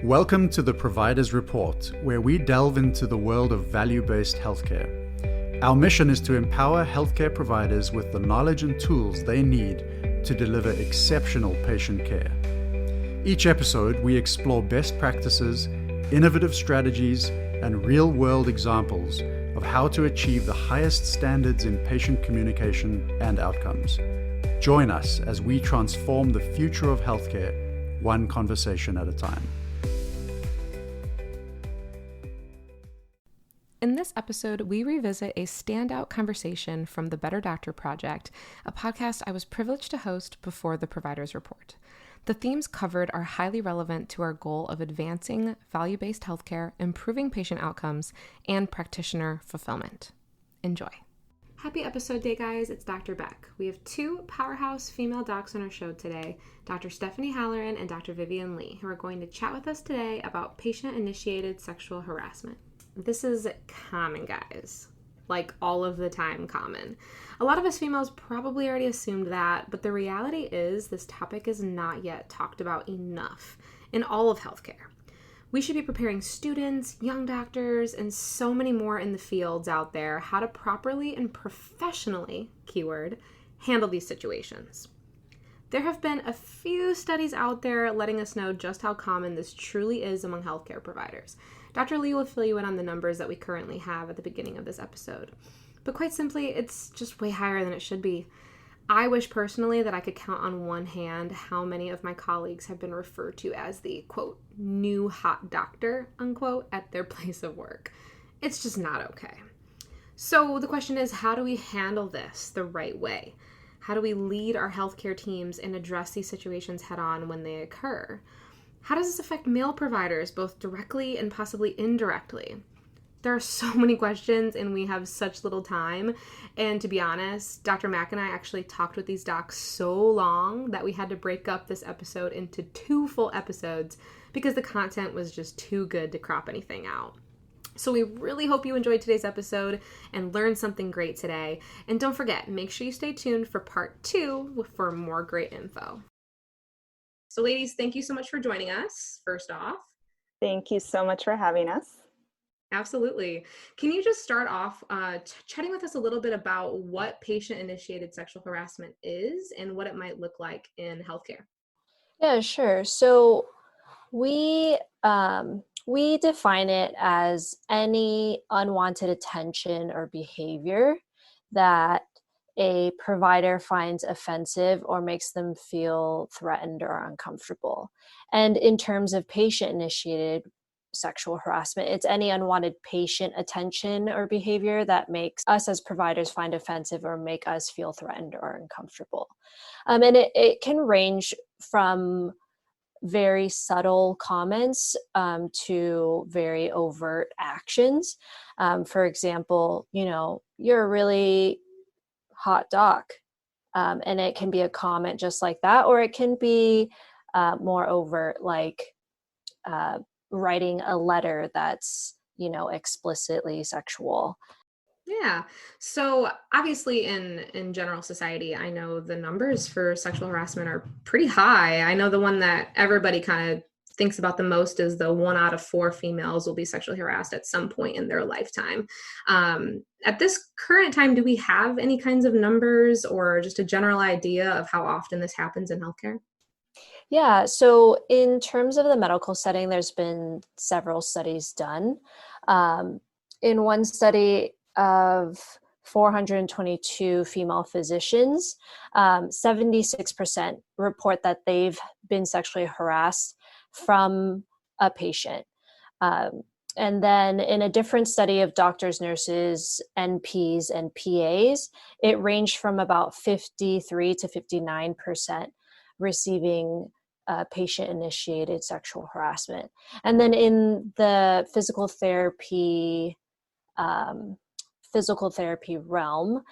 Welcome to the Provider's Report, where we delve into the world of value-based healthcare. Our mission is to empower healthcare providers with the knowledge and tools they need to deliver exceptional patient care. Each episode, we explore best practices, innovative strategies, and real-world examples of how to achieve the highest standards in patient communication and outcomes. Join us as we transform the future of healthcare, one conversation at a time. In this episode, we revisit a standout conversation from the Better Doctor Project, a podcast I was privileged to host before the Provider's Report. The themes covered are highly relevant to our goal of advancing value-based healthcare, improving patient outcomes, and practitioner fulfillment. Enjoy. Happy episode day, guys. It's Dr. Beck. We have two powerhouse female docs on our show today, Dr. Stephanie Halloran and Dr. Vivian Lee, who are going to chat with us today about patient-initiated sexual harassment. This is common, guys. Like all of the time common. A lot of us females probably already assumed that, but the reality is this topic is not yet talked about enough in all of healthcare. We should be preparing students, young doctors, and so many more in the fields out there how to properly and professionally, keyword, handle these situations. There have been a few studies out there letting us know just how common this truly is among healthcare providers. Dr. Lee will fill you in on the numbers that we currently have at the beginning of this episode. But quite simply, it's just way higher than it should be. I wish personally that I could count on one hand how many of my colleagues have been referred to as the, quote, new hot doctor, unquote, at their place of work. It's just not okay. So the question is, how do we handle this the right way? How do we lead our healthcare teams and address these situations head on when they occur? How does this affect male providers, both directly and possibly indirectly? There are so many questions and we have such little time. And to be honest, Dr. Mack and I actually talked with these docs so long that we had to break up this episode into 2 full episodes because the content was just too good to crop anything out. So we really hope you enjoyed today's episode and learned something great today. And don't forget, make sure you stay tuned for part 2 for more great info. So ladies, thank you so much for joining us, first off. Thank you so much for having us. Absolutely. Can you just start off chatting with us a little bit about what patient-initiated sexual harassment is and what it might look like in healthcare? Yeah, sure. So we define it as any unwanted attention or behavior that a provider finds offensive or makes them feel threatened or uncomfortable. And in terms of patient-initiated sexual harassment, it's any unwanted patient attention or behavior that makes us as providers find offensive or make us feel threatened or uncomfortable. And it can range from very subtle comments to very overt actions. For example, you're a really hot doc, and it can be a comment just like that, or it can be more overt, like writing a letter that's explicitly sexual. Yeah. So obviously in general society, I know the numbers for sexual harassment are pretty high. I know the one that everybody kind of thinks about the most is the 1 out of 4 females will be sexually harassed at some point in their lifetime. At this current time, do we have any kinds of numbers or just a general idea of how often this happens in healthcare? Yeah, so in terms of the medical setting, there's been several studies done. In one study of 422 female physicians, 76% report that they've been sexually harassed from a patient. And then in a different study of doctors, nurses, NPs, and PAs, it ranged from about 53 to 59% receiving patient-initiated sexual harassment. And then in the physical therapy realm,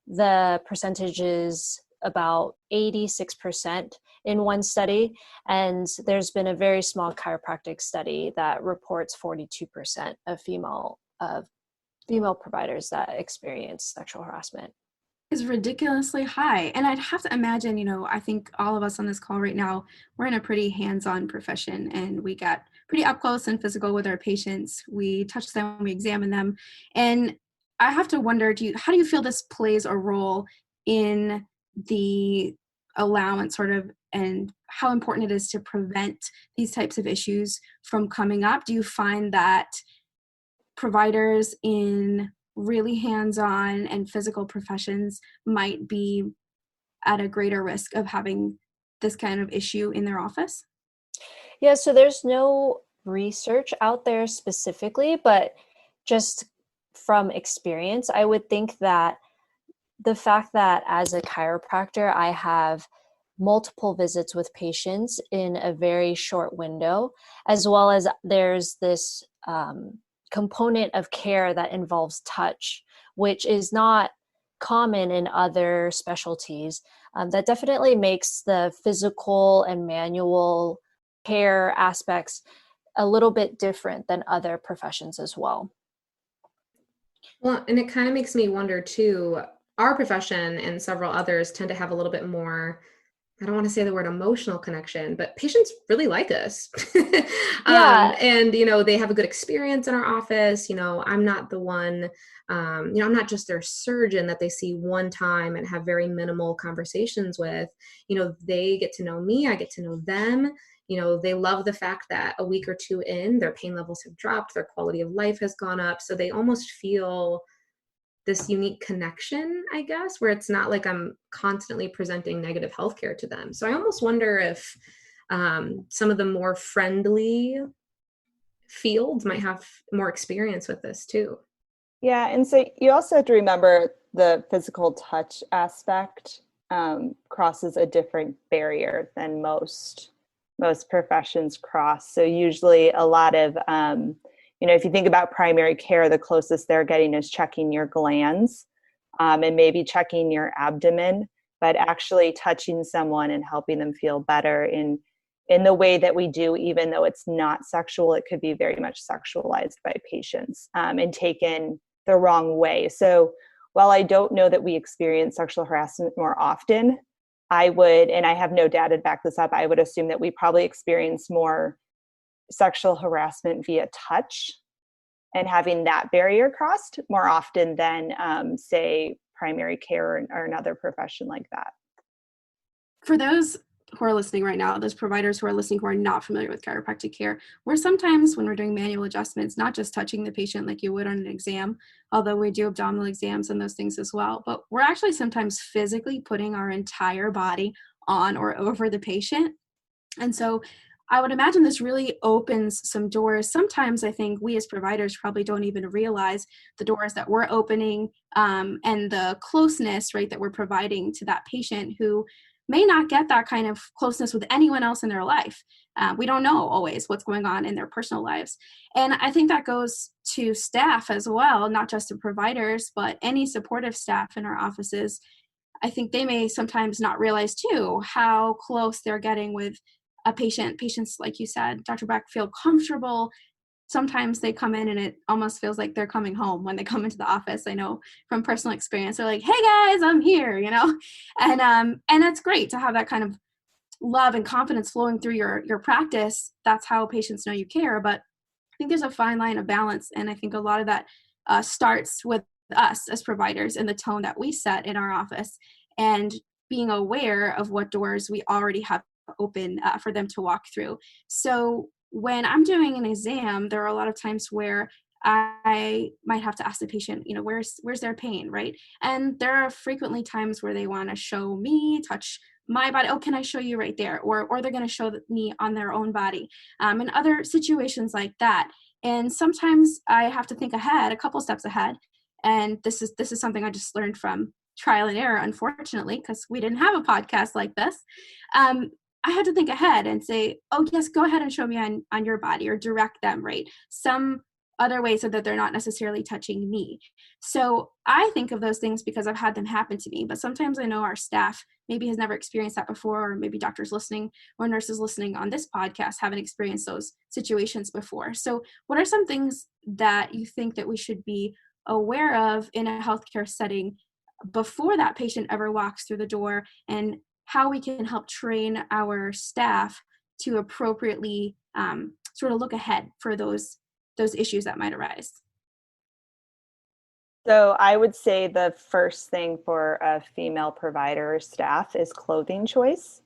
the percentage is about 86% in one study, and there's been a very small chiropractic study that reports 42% of female providers that experience sexual harassment. is ridiculously high. And I'd have to imagine, I think all of us on this call right now, we're in a pretty hands-on profession, and we got pretty up close and physical with our patients. We touch them, we examine them. And I have to wonder, how do you feel this plays a role in the allowance sort of, and how important it is to prevent these types of issues from coming up? Do you find that providers in really hands-on and physical professions might be at a greater risk of having this kind of issue in their office? Yeah, so there's no research out there specifically, but just from experience, I would think that the fact that as a chiropractor, I have multiple visits with patients in a very short window, as well as there's this component of care that involves touch, which is not common in other specialties. That definitely makes the physical and manual care aspects a little bit different than other professions as well. Well, and it kind of makes me wonder too, our profession and several others tend to have a little bit more, I don't want to say the word emotional connection, but patients really like us. Yeah. And, they have a good experience in our office. I'm not the one, I'm not just their surgeon that they see one time and have very minimal conversations with. They get to know me, I get to know them. They love the fact that a week or two in, their pain levels have dropped, their quality of life has gone up. So they almost feel this unique connection, I guess, where it's not like I'm constantly presenting negative healthcare to them. So I almost wonder if some of the more friendly fields might have more experience with this too. Yeah, and so you also have to remember the physical touch aspect crosses a different barrier than most professions cross. So usually a lot of, if you think about primary care, the closest they're getting is checking your glands and maybe checking your abdomen, but actually touching someone and helping them feel better in the way that we do, even though it's not sexual, it could be very much sexualized by patients and taken the wrong way. So while I don't know that we experience sexual harassment more often, I would, and I have no data to back this up, I would assume that we probably experience more sexual harassment via touch and having that barrier crossed more often than, say, primary care or another profession like that. For those who are listening right now, those providers who are listening who are not familiar with chiropractic care, we're sometimes, when we're doing manual adjustments, not just touching the patient like you would on an exam, although we do abdominal exams and those things as well, but we're actually sometimes physically putting our entire body on or over the patient. And so I would imagine this really opens some doors. Sometimes I think we as providers probably don't even realize the doors that we're opening and the closeness, right, that we're providing to that patient who may not get that kind of closeness with anyone else in their life. We don't know always what's going on in their personal lives. And I think that goes to staff as well, not just to providers, but any supportive staff in our offices. I think they may sometimes not realize too how close they're getting with a patient. Patients, like you said, Dr. Beck, feel comfortable. Sometimes they come in and it almost feels like they're coming home when they come into the office. I know from personal experience, they're like, "Hey guys, I'm here," and it's great to have that kind of love and confidence flowing through your practice. That's how patients know you care. But I think there's a fine line of balance, and I think a lot of that starts with us as providers and the tone that we set in our office, and being aware of what doors we already have open for them to walk through. So when I'm doing an exam, there are a lot of times where I might have to ask the patient, where's their pain, right? And there are frequently times where they want to show me, touch my body. Oh, can I show you right there? Or they're going to show me on their own body. And other situations like that. And sometimes I have to think ahead, a couple steps ahead. And this is something I just learned from trial and error, unfortunately, because we didn't have a podcast like this. I had to think ahead and say, oh, yes, go ahead and show me on your body, or direct them, right? Some other way so that they're not necessarily touching me. So I think of those things because I've had them happen to me. But sometimes I know our staff maybe has never experienced that before, or maybe doctors listening or nurses listening on this podcast haven't experienced those situations before. So what are some things that you think that we should be aware of in a healthcare setting before that patient ever walks through the door, and how we can help train our staff to appropriately sort of look ahead for those issues that might arise. So I would say the first thing for a female provider or staff is clothing choice.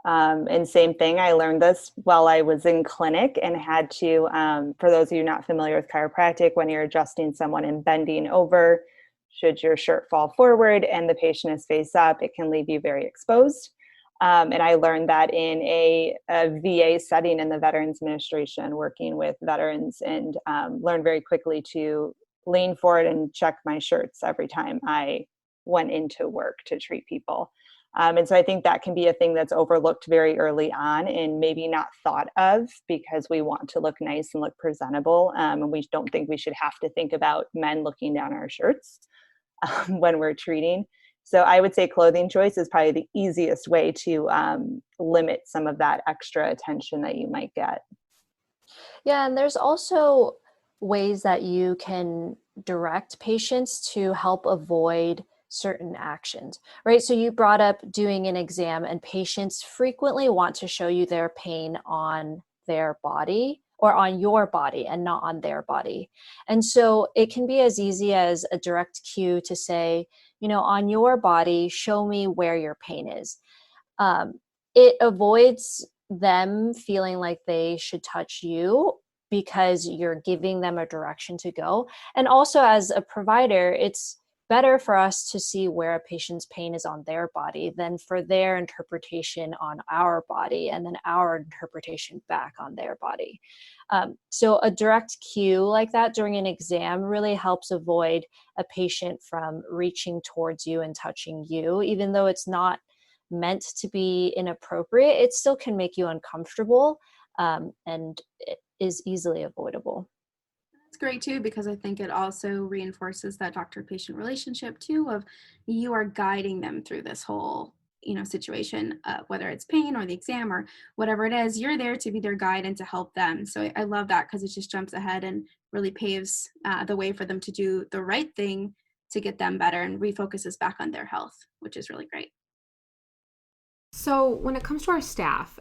And same thing, I learned this while I was in clinic and had to, for those of you not familiar with chiropractic, when you're adjusting someone and bending over, should your shirt fall forward and the patient is face up, it can leave you very exposed. And I learned that in a VA setting in the Veterans Administration, working with veterans, and learned very quickly to lean forward and check my shirts every time I went into work to treat people. And so I think that can be a thing that's overlooked very early on and maybe not thought of because we want to look nice and look presentable. And we don't think we should have to think about men looking down our shirts when we're treating. So I would say clothing choice is probably the easiest way to limit some of that extra attention that you might get. Yeah, and there's also ways that you can direct patients to help avoid certain actions, right? So you brought up doing an exam, and patients frequently want to show you their pain on their body or on your body and not on their body. And so it can be as easy as a direct cue to say, on your body, show me where your pain is. It avoids them feeling like they should touch you because you're giving them a direction to go. And also as a provider, it's better for us to see where a patient's pain is on their body than for their interpretation on our body and then our interpretation back on their body. So a direct cue like that during an exam really helps avoid a patient from reaching towards you and touching you, even though it's not meant to be inappropriate. It still can make you uncomfortable, and it is easily avoidable. It's great too, because I think it also reinforces that doctor-patient relationship too, of you are guiding them through this whole situation, whether it's pain or the exam or whatever it is. You're there to be their guide and to help them. So I love that, because it just jumps ahead and really paves the way for them to do the right thing to get them better and refocuses back on their health, which is really great. So when it comes to our staff,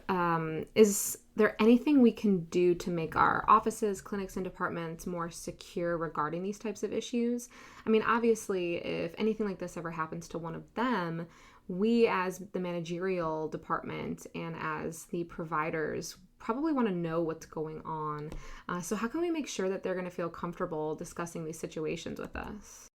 is there anything we can do to make our offices, clinics, and departments more secure regarding these types of issues? I mean, obviously, if anything like this ever happens to one of them, we as the managerial department and as the providers probably want to know what's going on. So how can we make sure that they're going to feel comfortable discussing these situations with us?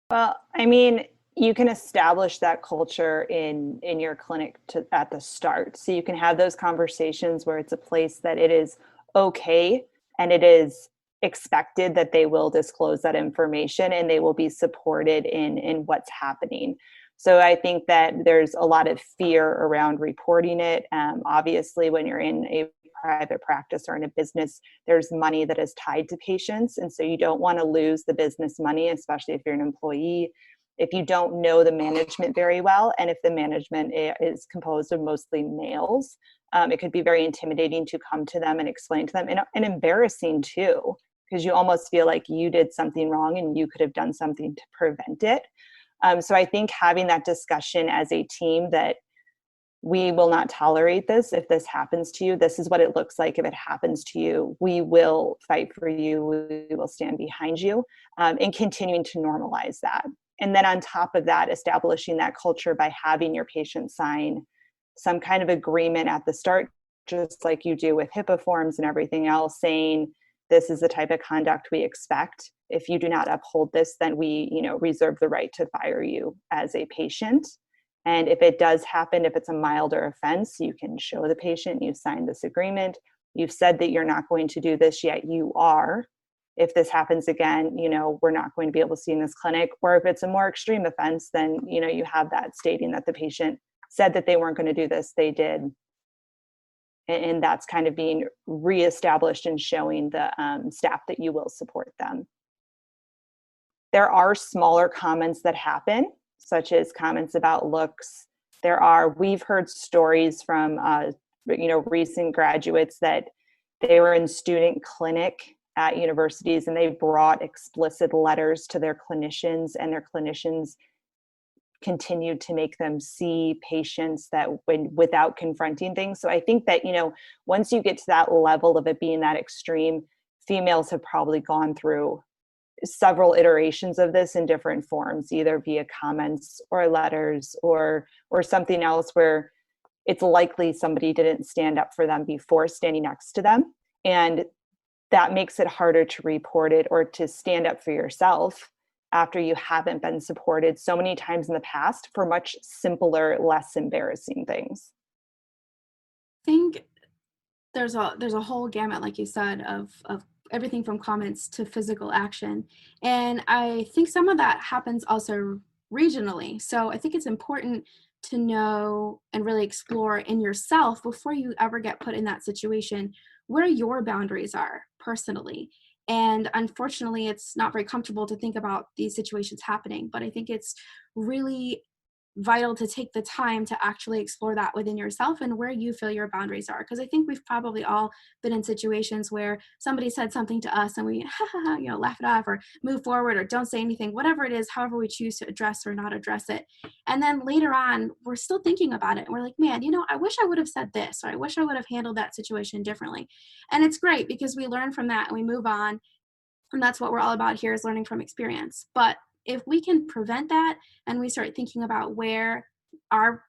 Well, I mean, you can establish that culture in your clinic at the start. So you can have those conversations where it's a place that it is okay and it is expected that they will disclose that information and they will be supported in what's happening. So I think that there's a lot of fear around reporting it. Obviously, when you're in a private practice or in a business, there's money that is tied to patients. And so you don't want to lose the business money, especially if you're an employee. If you don't know the management very well, and if the management is composed of mostly males, it could be very intimidating to come to them and explain to them, and embarrassing too, because you almost feel like you did something wrong and you could have done something to prevent it. So I think having that discussion as a team that we will not tolerate this if this happens to you. This is what it looks like if it happens to you. We will fight for you. We will stand behind you, and continuing to normalize that. And then on top of that, establishing that culture by having your patient sign some kind of agreement at the start, just like you do with HIPAA forms and everything else, saying this is the type of conduct we expect. If you do not uphold this, then we, reserve the right to fire you as a patient. And if it does happen, if it's a milder offense, you can show the patient you signed this agreement. You've said that you're not going to do this, yet you are. If this happens again, we're not going to be able to see in this clinic. Or if it's a more extreme offense, then, you have that stating that the patient said that they weren't going to do this, they did. And that's kind of being reestablished and showing the staff that you will support them. There are smaller comments that happen, such as comments about looks. We've heard stories from, recent graduates that they were in student clinic at universities and they brought explicit letters to their clinicians, and their clinicians continued to make them see patients that without confronting things. So I think that, once you get to that level of it being that extreme, females have probably gone through several iterations of this in different forms, either via comments or letters or something else where it's likely somebody didn't stand up for them before standing next to them. And that makes it harder to report it or to stand up for yourself after you haven't been supported so many times in the past for much simpler, less embarrassing things. I think there's a whole gamut, like you said, of everything from comments to physical action. And I think some of that happens also regionally. So I think it's important to know and really explore in yourself before you ever get put in that situation where your boundaries are personally. And unfortunately, it's not very comfortable to think about these situations happening, but I think it's really vital to take the time to actually explore that within yourself and where you feel your boundaries are. Because I think we've probably all been in situations where somebody said something to us and we laugh it off or move forward or don't say anything, whatever it is, however we choose to address or not address it. And then later on, we're still thinking about it. And we're like, man, I wish I would have said this, or I wish I would have handled that situation differently. And it's great because we learn from that and we move on. And that's what we're all about here, is learning from experience. But if we can prevent that and we start thinking about where our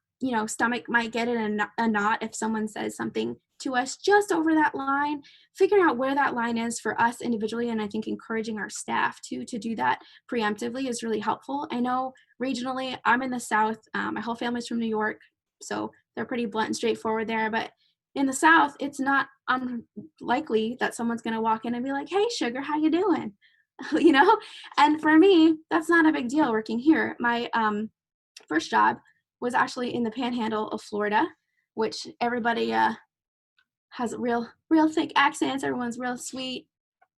stomach might get in a knot if someone says something to us just over that line, figuring out where that line is for us individually, and I think encouraging our staff to do that preemptively is really helpful. I know regionally, I'm in the South, my whole family's from New York, so they're pretty blunt and straightforward there, but in the South, it's not unlikely that someone's going to walk in and be like, hey, sugar, how you doing? And for me, that's not a big deal working here. My first job was actually in the panhandle of Florida, which everybody has real thick accents. Everyone's real sweet.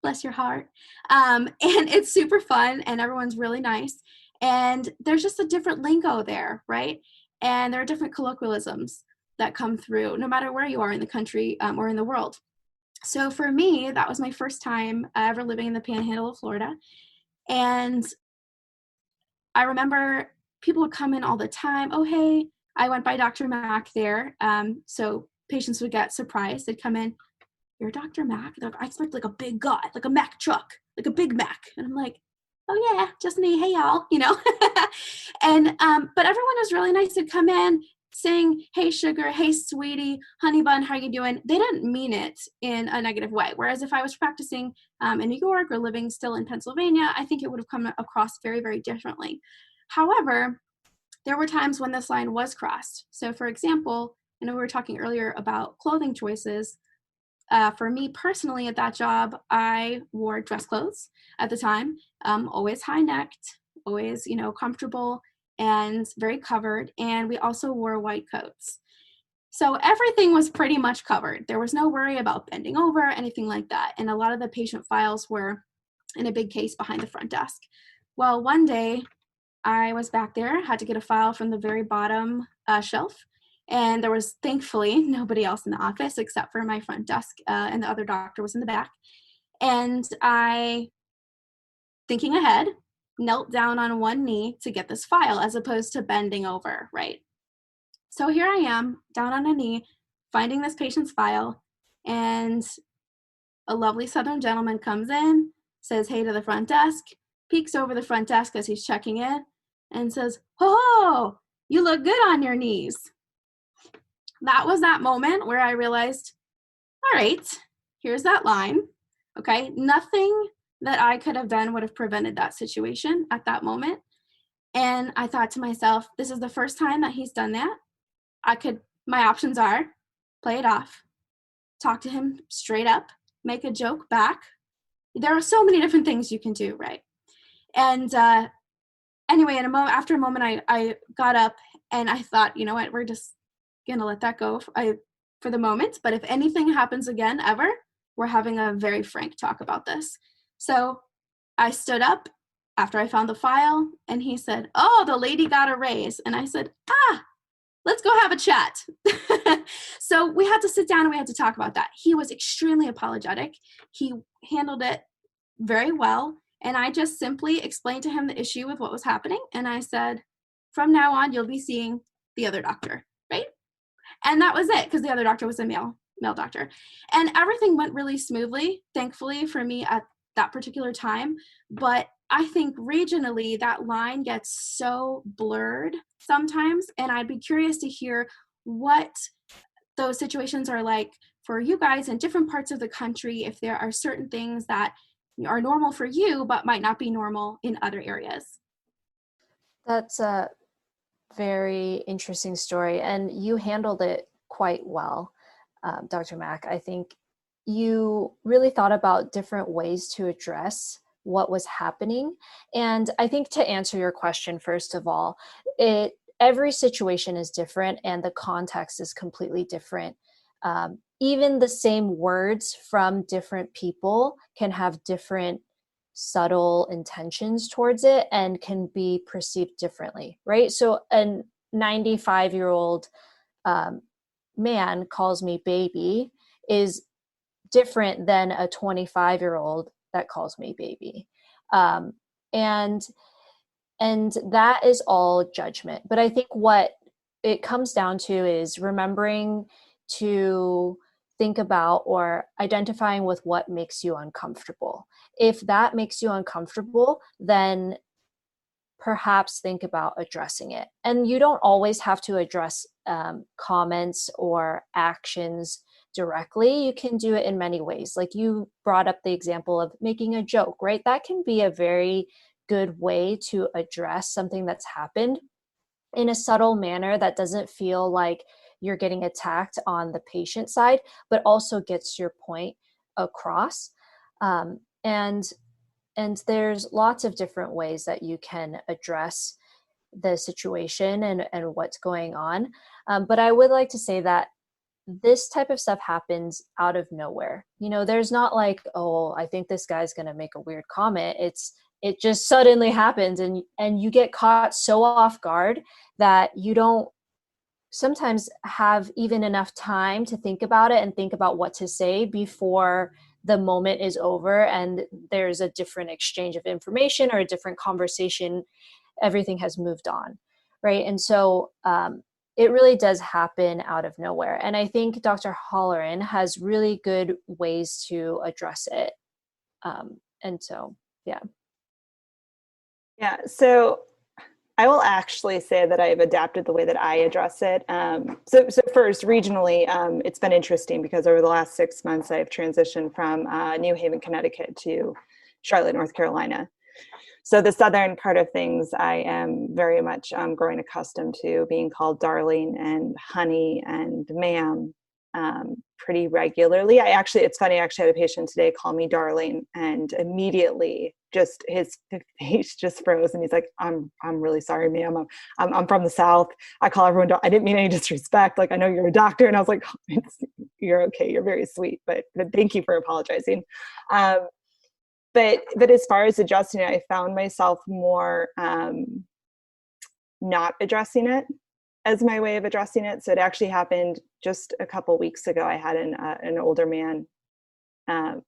Bless your heart. And it's super fun and everyone's really nice. And there's just a different lingo there, right? And there are different colloquialisms that come through no matter where you are in the country or in the world. So for me, that was my first time ever living in the panhandle of Florida. And I remember people would come in all the time. Oh, hey, I went by Dr. Mack there. So patients would get surprised. They'd come in, you're Dr. Mack? Like, I expect like a big guy, like a Mack truck, like a big Mac. And I'm like, oh yeah, just me. Hey, y'all, And, but everyone was really nice to come in, saying, hey, sugar, hey, sweetie, honey bun, how you doing? They didn't mean it in a negative way. Whereas if I was practicing in New York or living still in Pennsylvania, I think it would have come across very, very differently. However, there were times when this line was crossed. So for example, I know we were talking earlier about clothing choices. For me personally at that job, I wore dress clothes at the time, always high-necked, always, comfortable and very covered. And we also wore white coats. So everything was pretty much covered. There was no worry about bending over, anything like that. And a lot of the patient files were in a big case behind the front desk. Well, one day I was back there, had to get a file from the very bottom shelf. And there was thankfully nobody else in the office except for my front desk, and the other doctor was in the back. And I, thinking ahead, knelt down on one knee to get this file as opposed to bending over, right? So here I am, down on a knee, finding this patient's file, and a lovely Southern gentleman comes in, says hey to the front desk, peeks over the front desk as he's checking in, and says, oh, you look good on your knees. That was that moment where I realized, all right, here's that line. Okay, nothing that I could have done would have prevented that situation at that moment. And I thought to myself, this is the first time that he's done that. My options are play it off, talk to him straight up, make a joke back. There are so many different things you can do, right? And anyway, after a moment, I got up and I thought, you know what, we're just gonna let that go for the moment. But if anything happens again ever, we're having a very frank talk about this. So I stood up after I found the file and he said, oh, the lady got a raise. And I said, let's go have a chat. So we had to sit down and we had to talk about that. He was extremely apologetic. He handled it very well. And I just simply explained to him the issue with what was happening. And I said, from now on, you'll be seeing the other doctor, right? And that was it, because the other doctor was a male doctor. And everything went really smoothly, thankfully, for me at that particular time. But I think regionally, that line gets so blurred sometimes. And I'd be curious to hear what those situations are like for you guys in different parts of the country, if there are certain things that are normal for you, but might not be normal in other areas. That's a very interesting story, and you handled it quite well, Dr. Mack. I think you really thought about different ways to address what was happening. And I think to answer your question, first of all, every situation is different and the context is completely different. Even the same words from different people can have different subtle intentions towards it and can be perceived differently, right? So a 95-year-old man calls me baby is different than a 25-year-old that calls me baby. And that is all judgment. But I think what it comes down to is remembering to think about or identifying with what makes you uncomfortable. If that makes you uncomfortable, then perhaps think about addressing it. And you don't always have to address comments or actions directly. You can do it in many ways. Like you brought up the example of making a joke, right? That can be a very good way to address something that's happened in a subtle manner that doesn't feel like you're getting attacked on the patient side, but also gets your point across. And there's lots of different ways that you can address the situation and what's going on. But I would like to say that this type of stuff happens out of nowhere. There's not like, oh, I think this guy's going to make a weird comment. It just suddenly happens, and you get caught so off guard that you don't sometimes have even enough time to think about it and think about what to say before the moment is over and there's a different exchange of information or a different conversation. Everything has moved on, right? And so it really does happen out of nowhere. And I think Dr. Holleran has really good ways to address it. And so, yeah. Yeah, so I will actually say that I've adapted the way that I address it. So first, regionally, it's been interesting because over the last 6 months, I've transitioned from New Haven, Connecticut to Charlotte, North Carolina. So the southern part of things, I am very much growing accustomed to being called darling and honey and ma'am pretty regularly. It's funny, I actually had a patient today call me darling, and immediately just his face just froze, and he's like, I'm really sorry, ma'am. I'm from the South. I call everyone, I didn't mean any disrespect. Like, I know you're a doctor. And I was like, you're okay. You're very sweet, but thank you for apologizing. But as far as adjusting it, I found myself more not addressing it as my way of addressing it. So it actually happened just a couple weeks ago. I had an older man, a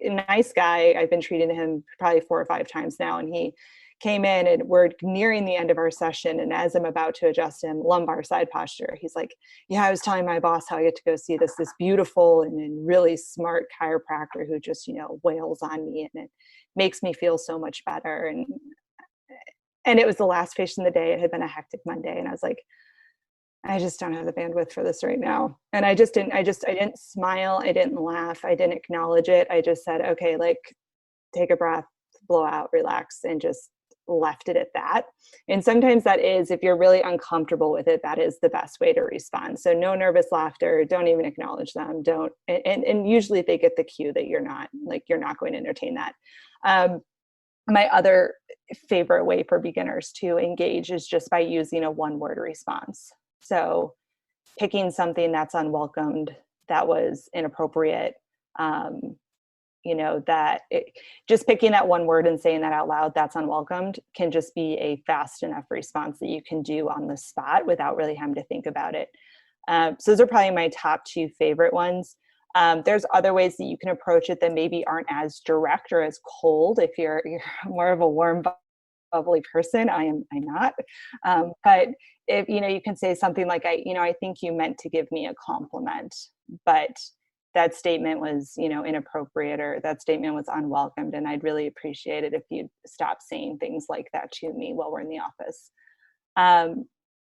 nice guy. I've been treating him probably 4 or 5 times now. And he came in and we're nearing the end of our session. And as I'm about to adjust him, lumbar side posture, he's like, yeah, I was telling my boss how I get to go see this beautiful and really smart chiropractor who just, wails on me. And it makes me feel so much better. And it was the last patient of the day. It had been a hectic Monday. And I was like, I just don't have the bandwidth for this right now. And I didn't smile. I didn't laugh. I didn't acknowledge it. I just said, okay, like, take a breath, blow out, relax, and just left it at that. And sometimes that is, if you're really uncomfortable with it, that is the best way to respond. So no nervous laughter, don't even acknowledge them. And usually they get the cue that you're not going to entertain that. My other favorite way for beginners to engage is just by using a one-word response. So picking something that's unwelcomed, that was inappropriate, just picking that one word and saying that out loud, that's unwelcomed, can just be a fast enough response that you can do on the spot without really having to think about it. So those are probably my top 2 favorite ones. There's other ways that you can approach it that maybe aren't as direct or as cold if you're more of a warm bubbly person. I'm not. But if, you can say something like, I think you meant to give me a compliment, but that statement was, inappropriate, or that statement was unwelcomed. And I'd really appreciate it if you'd stop saying things like that to me while we're in the office.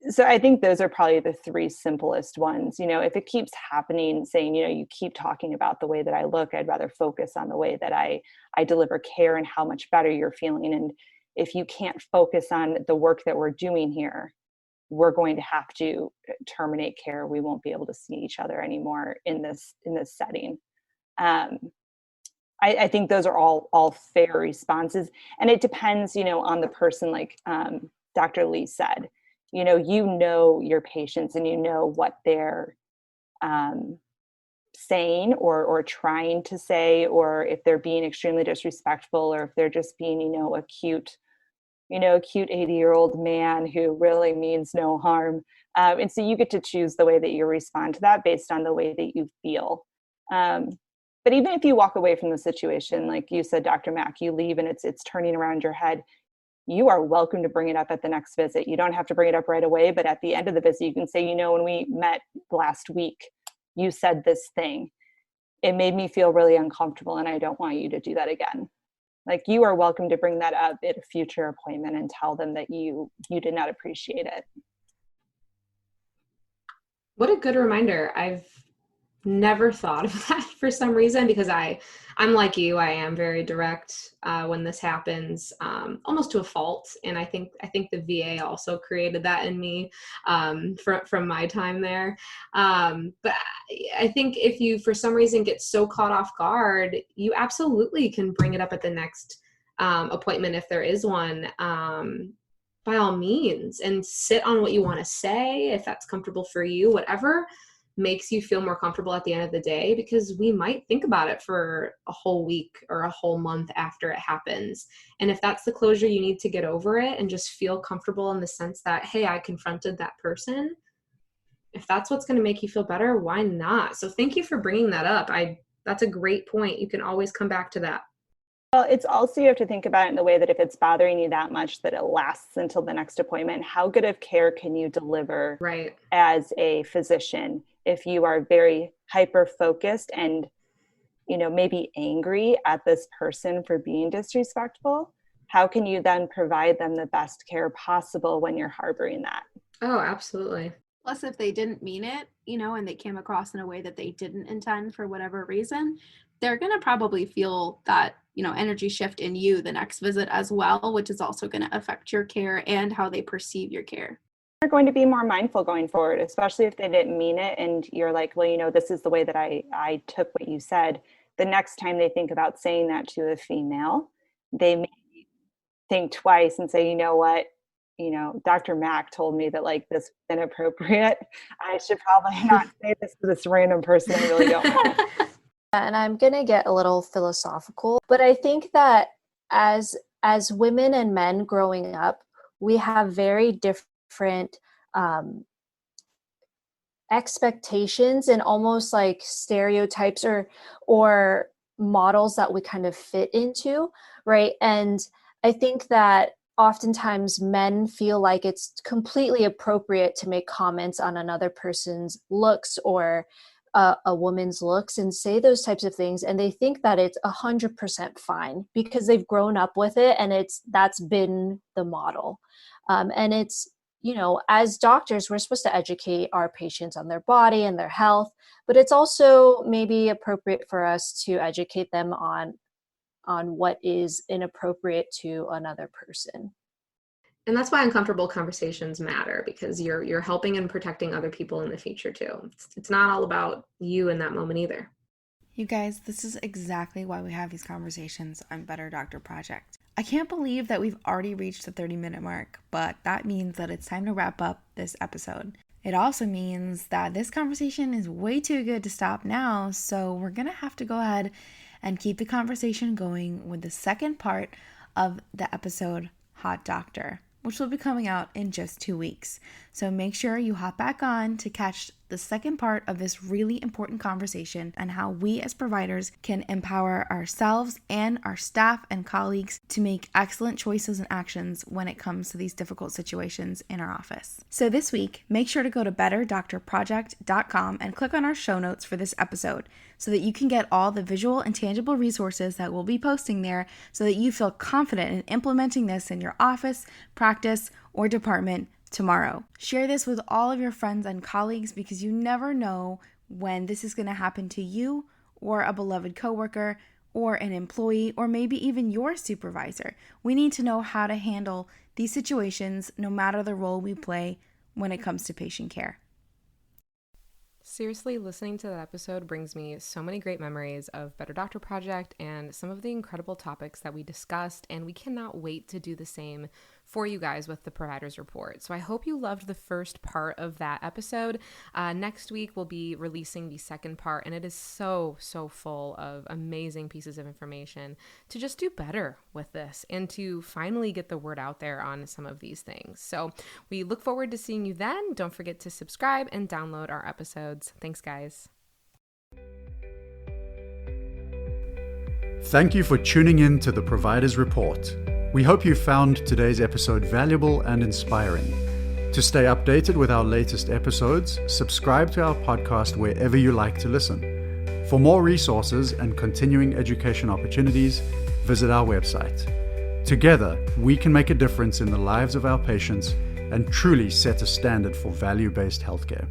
So I think those are probably the three simplest ones. If it keeps happening, saying, you keep talking about the way that I look, I'd rather focus on the way that I deliver care and how much better you're feeling. And if you can't focus on the work that we're doing here, we're going to have to terminate care. We won't be able to see each other anymore in this setting. I think those are all fair responses. And it depends, on the person, like Dr. Lee said. You know your patients, and what they're saying or trying to say, or if they're being extremely disrespectful, or if they're just being, a cute 80-year-old man who really means no harm. And so you get to choose the way that you respond to that based on the way that you feel. But even if you walk away from the situation, like you said, Dr. Mack, you leave and it's turning around your head, you are welcome to bring it up at the next visit. You don't have to bring it up right away, but at the end of the visit, you can say, when we met last week, you said this thing. It made me feel really uncomfortable, and I don't want you to do that again. Like, you are welcome to bring that up at a future appointment and tell them that you did not appreciate it. What a good reminder. I've never thought of that for some reason, because I'm like you. I am very direct when this happens, almost to a fault. And I think the VA also created that in me from my time there. But I think if you, for some reason, get so caught off guard, you absolutely can bring it up at the next appointment, if there is one, by all means, and sit on what you want to say, if that's comfortable for you, whatever makes you feel more comfortable at the end of the day, because we might think about it for a whole week or a whole month after it happens. And if that's the closure you need to get over it and just feel comfortable in the sense that, hey, I confronted that person, if that's what's going to make you feel better, why not? So thank you for bringing that up. That's a great point. You can always come back to that. Well, it's also, you have to think about it in the way that if it's bothering you that much that it lasts until the next appointment, how good of care can you deliver right as a physician? If you are very hyper-focused and, maybe angry at this person for being disrespectful, how can you then provide them the best care possible when you're harboring that? Oh, absolutely. Plus, if they didn't mean it, and they came across in a way that they didn't intend for whatever reason, they're going to probably feel that, energy shift in you the next visit as well, which is also going to affect your care and how they perceive your care. They're going to be more mindful going forward, especially if they didn't mean it. And you're like, well, this is the way that I took what you said. The next time they think about saying that to a female, they may think twice and say, you know what? Dr. Mack told me that this is inappropriate. I should probably not say this to this random person I really don't know. And I'm going to get a little philosophical, but I think that as women and men growing up, we have very different expectations and almost like stereotypes or models that we kind of fit into, right? And I think that oftentimes men feel like it's completely appropriate to make comments on another person's looks or a woman's looks and say those types of things, and they think that it's 100% fine because they've grown up with it and that's been the model. And it's, as doctors, we're supposed to educate our patients on their body and their health, but it's also maybe appropriate for us to educate them on what is inappropriate to another person. And that's why uncomfortable conversations matter, because you're helping and protecting other people in the future too. It's not all about you in that moment either. You guys, this is exactly why we have these conversations on Better Doctor Project. I can't believe that we've already reached the 30-minute mark, but that means that it's time to wrap up this episode. It also means that this conversation is way too good to stop now, so we're going to have to go ahead and keep the conversation going with the second part of the episode, Hot Doctor, which will be coming out in just 2 weeks. So make sure you hop back on to catch the second part of this really important conversation and how we as providers can empower ourselves and our staff and colleagues to make excellent choices and actions when it comes to these difficult situations in our office. So this week, make sure to go to betterdoctorproject.com and click on our show notes for this episode so that you can get all the visual and tangible resources that we'll be posting there so that you feel confident in implementing this in your office, practice, or department tomorrow. Share this with all of your friends and colleagues because you never know when this is going to happen to you or a beloved coworker or an employee or maybe even your supervisor. We need to know how to handle these situations no matter the role we play when it comes to patient care. Seriously, listening to that episode brings me so many great memories of Better Doctor Project and some of the incredible topics that we discussed, and we cannot wait to do the same for you guys with the Providers Report. So I hope you loved the first part of that episode. Next week, we'll be releasing the second part, and it is so full of amazing pieces of information to just do better with this and to finally get the word out there on some of these things. So we look forward to seeing you then. Don't forget to subscribe and download our episodes. Thanks, guys. Thank you for tuning in to the Providers Report. We hope you found today's episode valuable and inspiring. To stay updated with our latest episodes, subscribe to our podcast wherever you like to listen. For more resources and continuing education opportunities, visit our website. Together, we can make a difference in the lives of our patients and truly set a standard for value-based healthcare.